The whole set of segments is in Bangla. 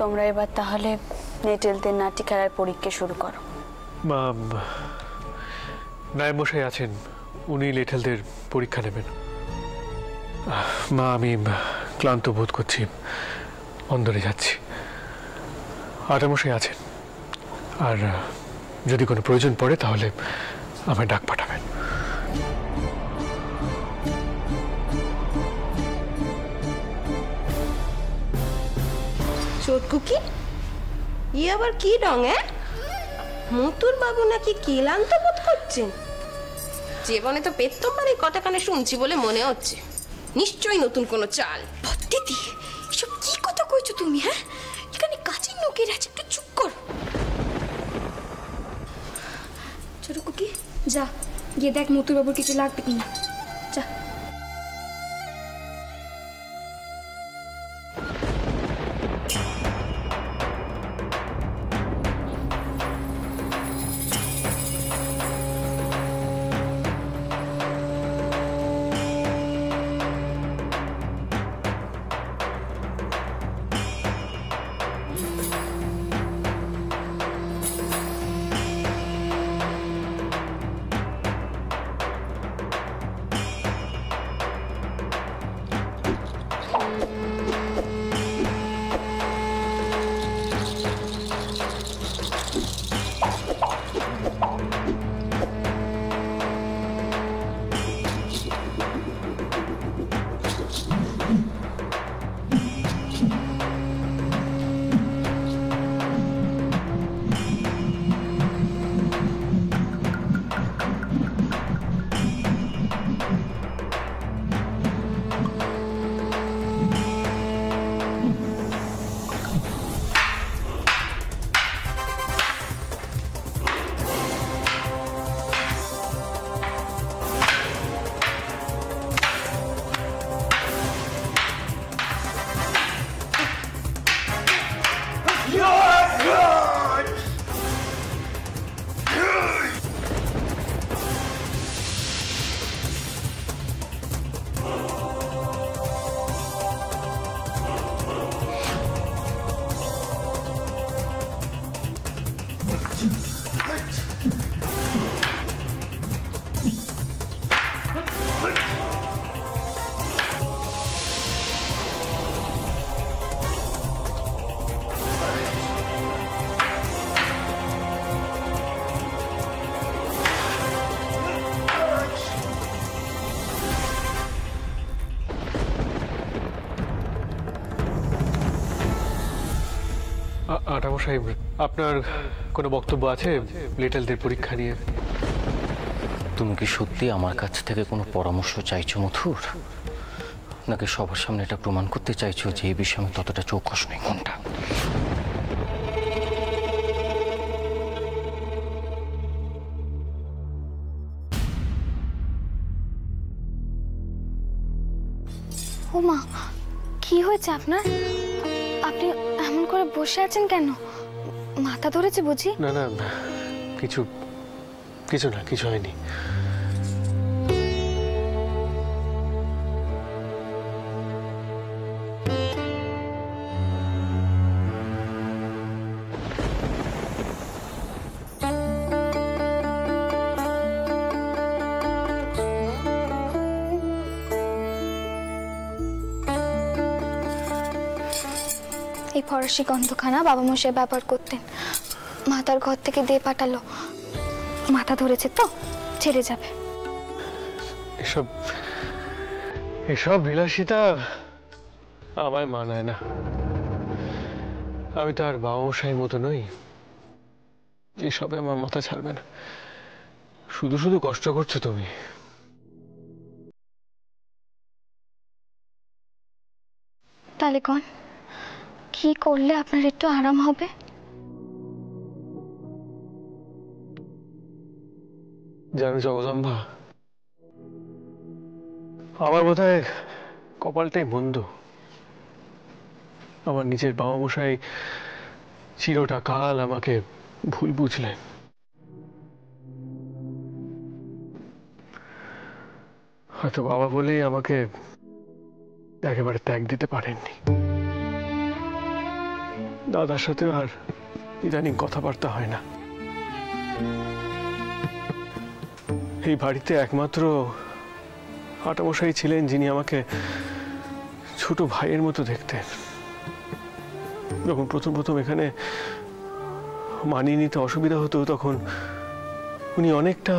তোমরা এবার তাহলে নেটেলদের নাটি খেলার পরীক্ষা শুরু করো। মা, নায়েব মশাই আছেন, উনি লেটেলদের পরীক্ষা নেবেন। মা, আমি ক্লান্ত বোধ করছি, অন্দরে যাচ্ছি। আটামশাই আছেন, আর যদি কোনো প্রয়োজন পড়ে তাহলে আমায় ডাক পাঠাবেন। চোটকুকি, ই আবার কি রং? মতুর বাবু নাকি ক্লান্ত বোধ করছেন? জীবনে তো পেত্তম্বারে কথা কানে শুনছি বলে মনে হচ্ছে, নিশ্চয়ই নতুন কোনো চাল। দিদি, এসব কি কথা কইছো তুমি? হ্যাঁ, এখানে কাজের লোকের আছে, একটু চুপ কর। ছোট কুকি, যা গিয়ে দেখ মতুর বাবুর কিছু লাগবে কিনা, যা। আটামশাই, আপনার কোনো বক্তব্য আছে লিটলদের পরীক্ষা নিয়ে? তুমি কি সত্যি আমার কাছ থেকে কোনো পরামর্শ চাইছো মথুর, নাকি সবার সামনে এটা প্রমাণ করতে চাইছো যে এই বিষয়ে আমি ততটা চৌকস নই? কোনটা? ও মা, কি হয়েছে আপনার? আপনি এমন করে বসে আছেন কেন? মাথা ধরেছে বুঝি? না না, কিছু কিছু না, কিছু হয়নি। এই ফরাসি গন্ধখানা বাবা মশাই ব্যবহার করতেন, মাথার ঘর থেকে দিয়ে পাঠালো। মাথা ধরেছে তো, ছেড়ে যাবে। এসব এসব বিলাসিতা আমায় মানায় না। আমি তো আর বাবা মশাইয়ের মতো নই, এসবে আমার মাথা ছাড়বে না। শুধু শুধু কষ্ট করছো তুমি। তাহলে কোন কি করলে আপনার একটু আরাম হবে? জানো জগদম্বা, আমার বোধহয় কপালটাই মন্দ। আমার নিজের বাবা মশাই চিরটা কাল আমাকে ভুল বুঝলেন। হয়তো বাবা বলেই আমাকে একেবারে ত্যাগ দিতে পারেননি। দাদার সাথে আর ইদানিং কথাবার্তা হয় না। এই বাড়িতে একমাত্র আটামশাই ছিলেন যিনি আমাকে ছোট ভাইয়ের মতো দেখতেন। যখন প্রথম প্রথম এখানে মানিয়ে নিতে অসুবিধা হতো তখন উনি অনেকটা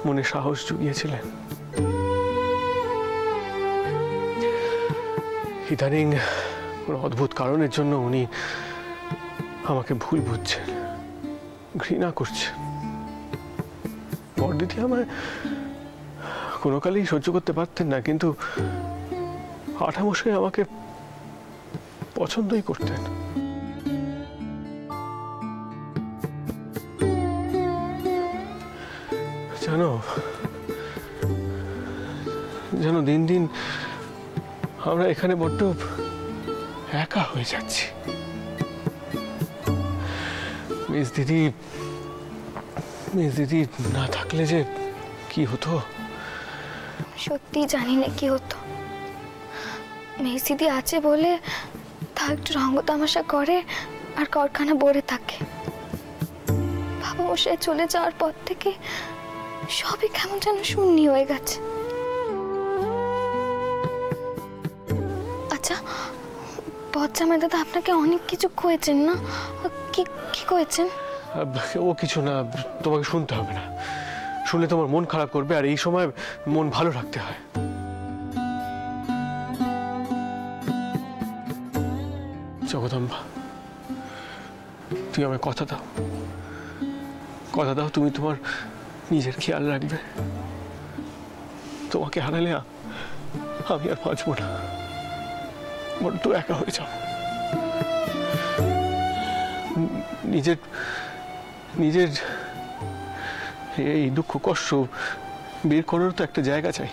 মনে সাহস জুগিয়েছিলেন। ইদানিং কোনো অদ্ভুত কারণের জন্য উনি আমাকে ভুল বুঝছেন, ঘৃণা করছেন। বড়দিদি আমায় কোনো কালেই সহ্য করতে পারতেন না, কিন্তু আঠামশাই আমাকে পছন্দই করতেন। জানো দিন দিন আমরা এখানে বড্ড একা হয়ে যাচ্ছি। মিস দিদি না থাকলে যে কি হতো। সত্যি জানি না কি হতো। মিস দিদি আছে বলে তা একটু রঙ্গ তামাশা করে আর কারখানা ভরে থাকে। বাবা মশাই চলে যাওয়ার পর থেকে সবই কেমন যেন শূন্য হয়ে গেছে। আচ্ছা, বজ্জামাই দাদা আপনাকে অনেক কিছু কয়েছেন না? কি কি কয়েছেন? ও কিছু না, তোমাকে শুনতে হবে না। শুনলে তোমার মন খারাপ করবে, আর এই সময় মন ভালো রাখতে হয়। জগদম্বা, তুমি আমায় কথা দাও, তুমি তোমার নিজের খেয়াল রাখবে। তোমাকে হারালে আমি আর বাঁচবো না, বড্ড একা হয়ে যাও। নিজের এই দুঃখ কষ্ট বের করার তো একটা জায়গা চাই।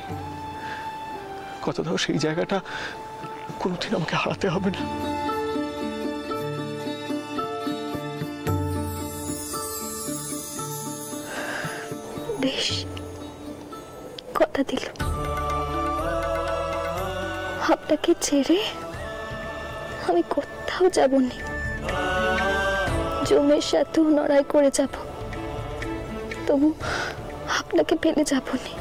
কথা দাও সেই জায়গাটা কোনোদিন আমাকে হারাতে হবে না। বেশ, কথা দিল। আপনাকে ছেড়ে আমি কোথাও যাব না। জমের সাথেও লড়াই করে যাব, তবু আপনাকে ফেলে যাব না।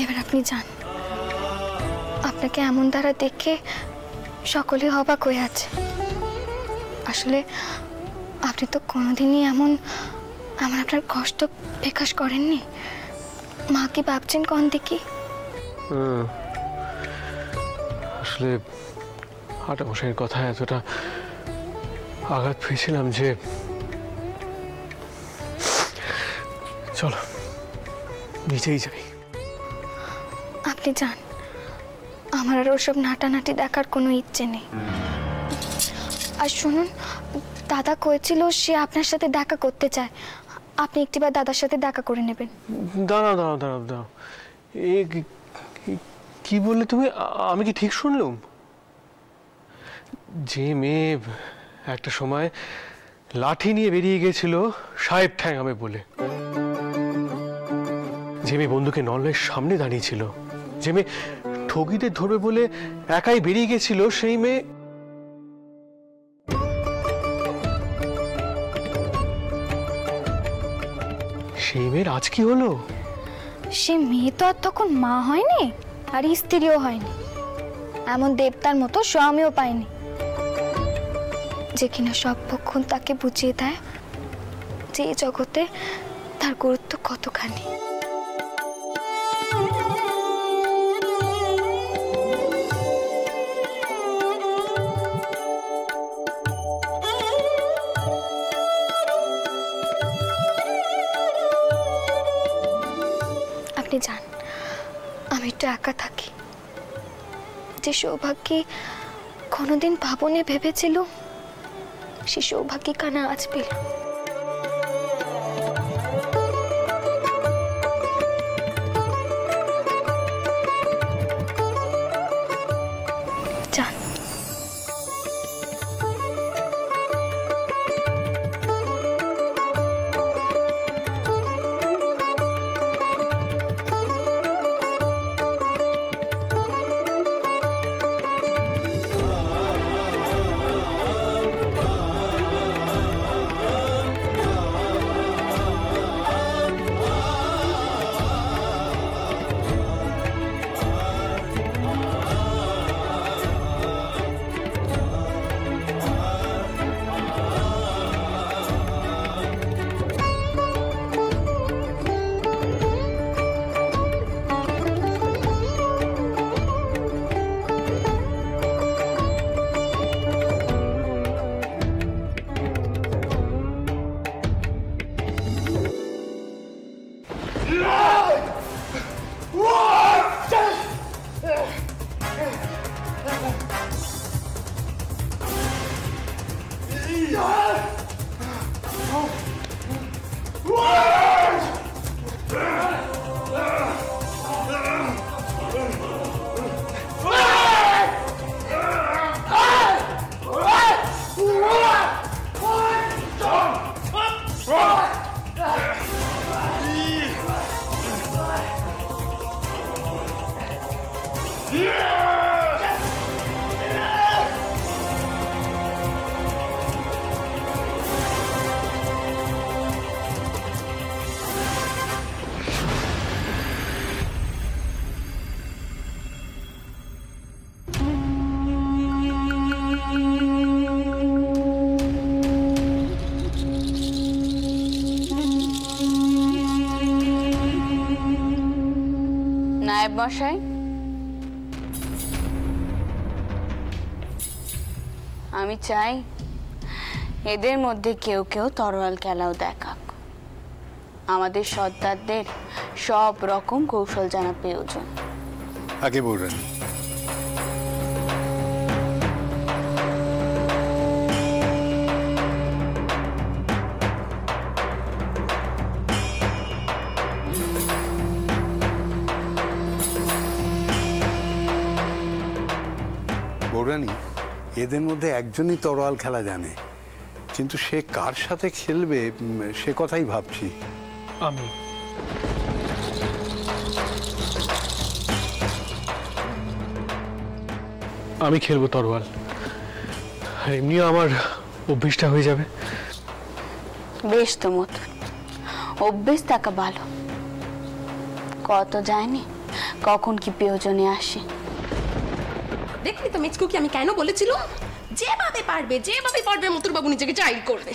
এবার আপনি যান। আপনাকে এমন দ্বারা দেখে সকলে অবাক হয়ে আছে। আসলে আপনি তো কোনোদিনই এমন আপনার কষ্ট প্রকাশ করেননি। মা কি ভাবছেন কোন দিকে? আসলে আটামশাইয়ের কথা এতটা আঘাত পেয়েছিলাম যে চলো নিচেই যাই। আপনি যান, আমার আর ওসব নাটানাটি দেখার কোনো ইচ্ছে নেই। আর শুনুন, দাদা কয়েছিল সে আপনার সাথে দেখা করতে চায়। আপনি একটিবার দাদার সাথে দেখা করে নেবেন। দাঁড়াও, কি বললে তুমি? আমি কি ঠিক শুনলাম? যে মেয়ে একটা সময় লাঠি নিয়ে বেরিয়ে গেছিল সাহেব ঠ্যাঙাবে বলে, যে মেয়ে বন্ধুকে নলের সামনে দাঁড়িয়েছিল, যে মেয়ে ঠগিদের ধরবে বলে একাই বেরিয়ে গেছিল, সেই মেয়ের আজ কি হলো? সে মেয়ে তো আর তখন মা হয়নি আর স্ত্রীও হয়নি, এমন দেবতার মতো স্বামীও পায়নি যে কিনা সর্বক্ষণ তাকে বুঝিয়ে দেয় যে এই জগতে তার গুরুত্ব কতখানি। আপনি যান, আমি একটু একা থাকি। যে সৌভাগ্যে কোনোদিন ভাবনে ভেবেছিল, সে সৌভাগ্য কানা আজ পেলাম। যান। নায়েব মশাই, আমি চাই এদের মধ্যে কেউ কেউ তরোয়াল খেলাও দেখাক। আমাদের সর্দারদের সব রকম কৌশল জানা প্রয়োজন। আগে বৌরানী, বৌরানী, এদের মধ্যে একজনই তরোয়াল খেলা জানে, কিন্তু সে কার সাথে খেলবে সে কথাই ভাবছি। আমি খেলবো তরোয়াল, আর এমনিও আমার অভ্যেসটা হয়ে যাবে। বেশ তো মতো অভ্যেস থাকা ভালো। কত যায়নি কখন কি প্রয়োজনে আসে। দেখলি তো মিচকু, কি আমি কেন বলেছিলাম? যেভাবে পারবে মতুর বাবু নিজেকে জাহির করবে।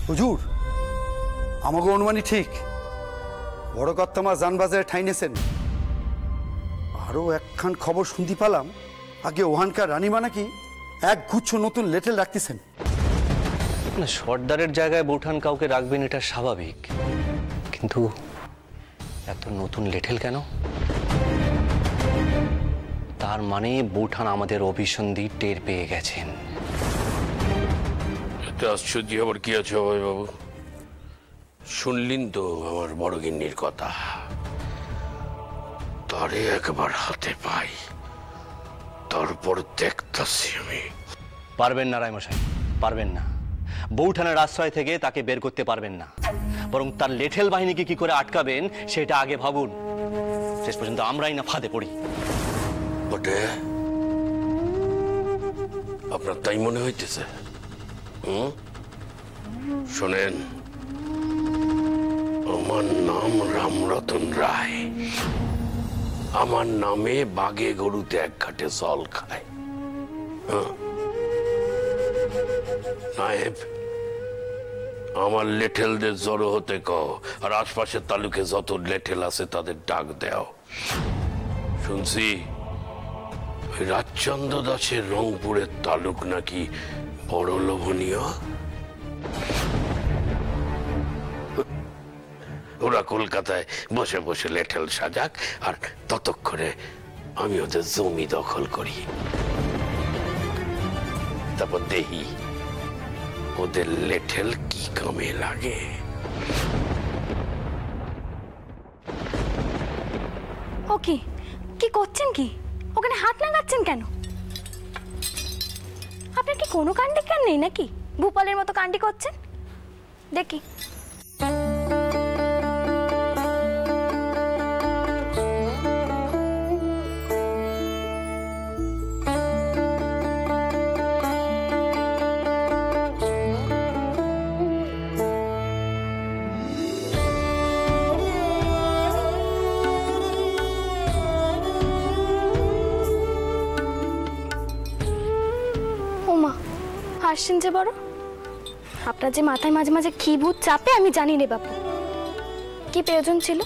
হুজুর, আমাকে অনুমানই ঠিক। বড় কর্তামা জানবাজারে ঠাইনেছেন। আরো একখান খবর শুনতে পালাম, আগে ওহানকার রানীমা নাকি এক গুচ্ছ নতুন লেটেল রাখতেছেন। না, সর্দারের জায়গায় বৌঠান কাউকে রাখবেন এটা স্বাভাবিক, কিন্তু এত নতুন লেঠেল কেন? তার মানে বৌঠান আমাদের অভিসন্ধি টের পেয়ে গেছেন। আশ্চর্য আবার কি আছে বাবু? শুনলেন তো আমার বড় গিন্নির কথা। তারে একবার হাতে পাই, তারপর দেখতাছি আমি। পারবেন না রায়মশাই, পারবেন না। বৌঠানের আশ্রয় থেকে তাকে বের করতে পারবেন না, বরং তার লেঠেল বাহিনীকে কি করে আটকাবেন সেটা আগে ভাবুন। শেষ পর্যন্ত আমরাই না ফাঁদে পড়ি। বটে, আপনার তাই মনে হইতেছে? শোনেন, আমার নাম রামরতন রায়। আমার নামে বাঘে গরুতে এক ঘাটে জল খায়। নায়েব, আমার লেঠেলদের জড়ো হতে কও, আর আশপাশের তালুকে যত লেঠেল আছে তাদের ডাক দেও। শুনছি ওই রাজচন্দ্র দাসের রংপুরের তালুক নাকি বড় লোভনীয়। ওরা কলকাতায় বসে বসে লেঠেল সাজাক, আর ততক্ষণে আমি ওদের জমি দখল করি। তারপর দেখি ওদের লেঠেল কি কামে লাগে। ওকে, কি করছেন? কি ওখানে হাত লাগাচ্ছেন কেন? আপনার কি কোনো কাণ্ডে জ্ঞান নেই নাকি? ভূপালের মতো কাণ্ডি করছেন দেখি। হাসছেন যে বড়, আপনার যে মাথায় মাঝে মাঝে কি ভূত চাপে আমি জানি রে বাপু। কি প্রয়োজন ছিল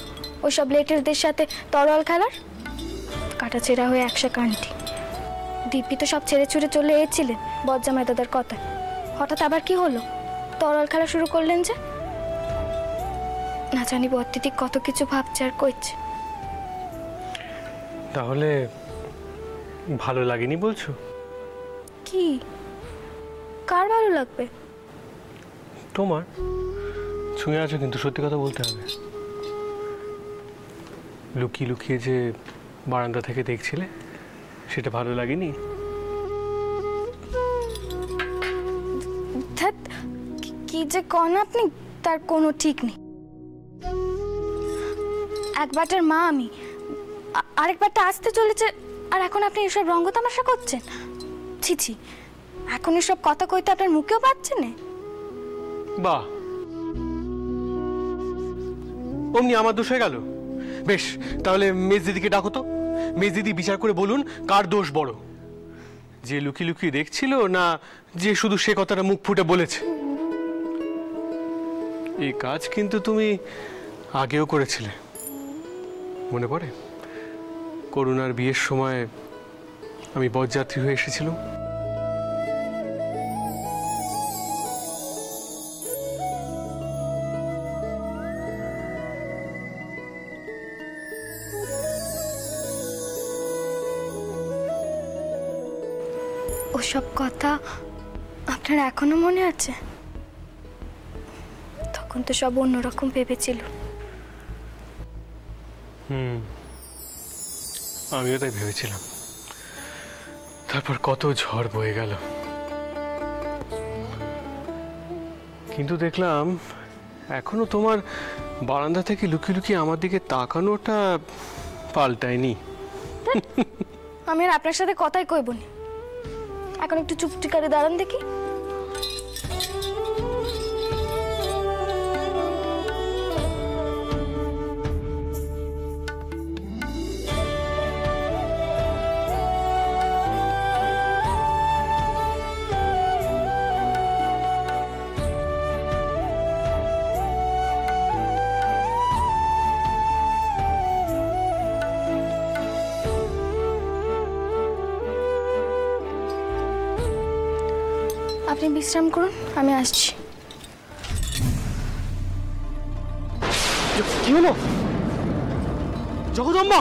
ওইসব লেটেলদের সাথে তরোয়াল খেলার? কাটাছেড়া হয়ে একশো কান্টি। দিব্যি তো সব ছেড়ে ছুড়ে চলে এসেছিলেন বজ্জামাই দাদার কথায়। হঠাৎ আবার কি হলো? তরোয়াল খেলা শুরু করলেন যে? না জানি বত্তিতি কত কিছু ভাবছে আর কইছে। তাহলে ভালো লাগেনি বলছো? কি কার ভালো লাগবে? তোমার। ছুঁয়ে আছো কিন্তু সত্যি কথা বলতে হবে। লুকিয়ে লুকিয়ে যে বারান্দা থেকে দেখছিলে সেটা ভালো লাগেনি? কি যে কন আপনি, তার কোনো ঠিক নেই। একবারটার মা আমি, আরেকবারটা আসতে চলেছে, আর এখন আপনি এসব রঙ্গ তামাশা করছেন? ছি ছি, এখন এসব কথা কইতে আপনার মুখেও পাচ্ছেন না। বাহ, অমনি আমার দোষ হয়ে গেল। বেশ, তাহলে মেজদিদিকে ডাকো তো। মেজদিদি বিচার করে বলুন কার দোষ বড়, যে লুকিয়ে লুকিয়ে দেখছিল না যে শুধু সে কথাটা মুখ ফুটে বলেছে। এই কাজ কিন্তু তুমি আগেও করেছিলে, মনে পড়ে? করুণার বিয়ের সময় আমি বরযাত্রী হয়ে এসেছিলাম। ওসব কথা আপনার এখনো মনে আছে? তখন তো সব অন্যরকম ভেবেছিল। আমিও তাই ভেবেছিলাম। তারপর কত ঝড় বয়ে গেল, কিন্তু দেখলাম এখনো তোমার বারান্দা থেকে লুকিয়ে লুকিয়ে আমার দিকে তাকানোটা পাল্টায়নি। আমি আর আপনার সাথে কথাই কইব না। এখন একটু চুপটি করে দাঁড়ান দেখি। আপনি বিশ্রাম করুন, আমি আসছি। কি হলো জগদম্বা?